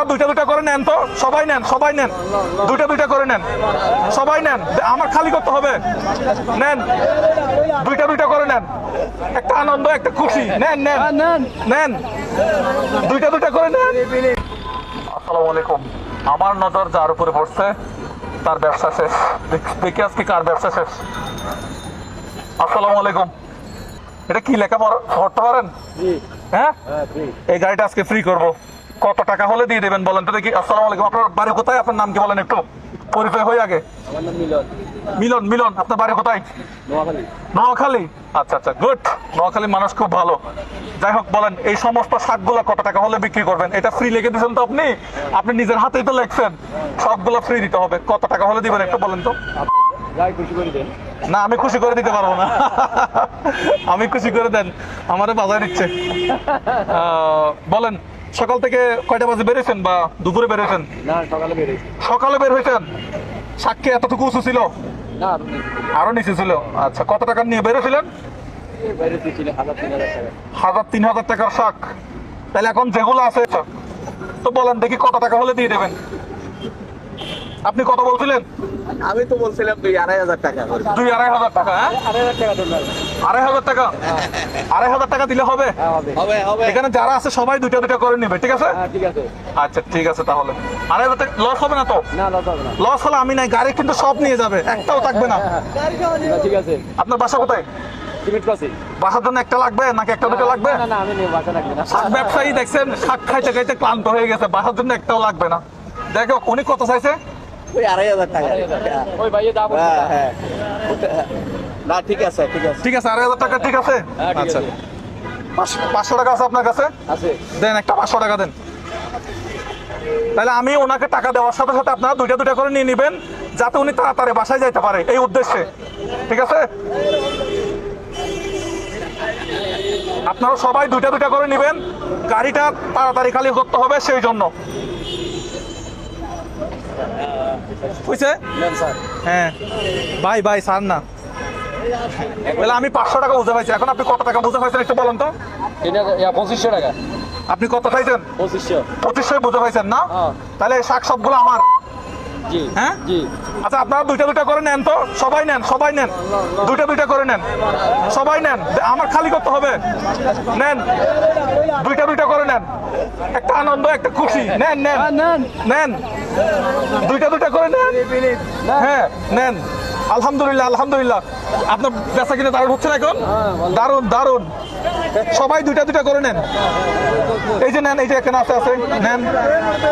দুইটা দুইটা করে নেন তো, সবাই নেন, সবাই নেন, দুইটা দুইটা করে নেন, সবাই নেন, আমার খালি করতে হবে, নেন, দুইটা দুইটা করে নেন, একটা আনন্দ, একটা খুশি, নেন নেন নেন, দুইটা দুইটা করে নেন। আসসালামু আলাইকুম। আমার নজর যার উপরে পড়ছে তার ব্যবসা শেষ। দেখি আজকে কার ব্যবসা শেষ। আসসালামু আলাইকুম। এটা কি লেখা পড়তে পারেন? হ্যাঁ, এই গাড়িটা আজকে ফ্রি করব। কত টাকা হলে দিয়ে দেবেন বলেন তো দেখি। আসসালামু আলাইকুম। আপনার বাড়ি কোথায়? আপনার নাম কি বলেন একটু, পরিচয় হয়ে আগে। মিলন। মিলন, আপনার বাড়ি কোথায়? নোয়াখালী। আচ্ছা আচ্ছা, গুড। নোয়াখালীর মানুষ খুব ভালো। যাই হোক, বলেন এই সমস্ত শাকগুলো কত টাকা হলে বিক্রি করবেন? এটা ফ্রি লিখে দিয়েছেন তো আপনি, আপনি নিজের হাতেই তো লিখছেন, সবগুলো ফ্রি দিতে হবে। কত টাকা হলে দিবেন একটু বলেন তো। না, আমি খুশি করে দিতে পারবো না। আমি খুশি করে দেন, আমারে বাজায় দিচ্ছে। বলেন, সকাল থেকে কয়টা বাজে বেরিয়েছেন বা দুপুরে বেরিয়েছেন? সকালে বের হয়েছেন। সাক্ষী এতটুকু উঁচু ছিল? আরো নিচে ছিল। আচ্ছা, কত টাকা নিয়ে বেরোছিলেন? 1,000-3,000 টাকার শাক। তাহলে এখন যেগুলো আছে তো বলেন দেখি কত টাকা হলে দিয়ে দেবেন? আপনি কত বলছিলেন? আমি তো বলছিলাম 2,000-2,500 টাকা। 2,000-2,500 টাকা? হ্যাঁ, 2,500 টাকা। 2,500 টাকা দিলে হবে? এখানে যারা আছে সবাই দুইটা দুইটা করে নেবে, ঠিক আছে? আচ্ছা ঠিক আছে, তাহলে 2,500 টাকা লস হবে না তো? লস হলে আমি নাই, গাড়ি কিন্তু সব নিয়ে যাবে, একটাও থাকবে না। ঠিক আছে। আপনার বাসা কোথায়? বাসার জন্য একটা লাগবে নাকি একটা দুটো লাগবে? শাক ব্যবসায়ী দেখছেন, শাক খাইতে খাইতে ক্লান্ত হয়ে গেছে, বাসার জন্য একটাও লাগবে না। দেখো উনি কত চাইছে? 2,500 টাকা। না, ঠিক আছে, ঠিক আছে, ঠিক আছে, 2,500 টাকা, ঠিক আছে। আচ্ছা, 500 টাকা আছে আপনার কাছে? দেন, একটা 500 টাকা দেন। তাহলে আমি ওনাকে টাকা দেওয়ার সাথে সাথে আপনারা দুইটা দুইটা করে নিয়ে নেবেন, যাতে উনি তাড়াতাড়ি বাসায় যাইতে পারে, এই উদ্দেশ্যে, ঠিক আছে? আপনারা সবাই দুইটা দুইটা করে নেবেন, গাড়িটা তাড়াতাড়ি খালি করতে হবে, সেই জন্য। বুঝছে? হ্যাঁ ভাই, ভাই স্যার না, তাহলে আমি 500 টাকা বুঝে পাইছি। এখন আপনি কত টাকা বুঝে পাইছেন একটু বলেন তো। 2,500 টাকা। আপনি কত পাইছেন? 2500 বুঝে পাইছেন না? তাহলে এই শাক সবগুলো আমার। হ্যাঁ, আচ্ছা, আপনারা দুইটা দুইটা করে নেন তো, সবাই নেন, সবাই নেন, দুইটা দুইটা করে নেন, সবাই নেন, আমার খালি করতে হবে, নেন, দুইটা দুইটা করে নেন, একটা আনন্দ, একটা খুশি, নেন নেন নেন, দুইটা দুইটা করে নেন। হ্যাঁ, নেন। আলহামদুলিল্লাহ, আলহামদুলিল্লাহ, আপনার বেচা কিনে দারুণ হচ্ছে না এখন? দারুণ দারুণ। সবাই দুইটা দুইটা করে নেন। এই যে নেন, এই যে এখানে আছে, নেন।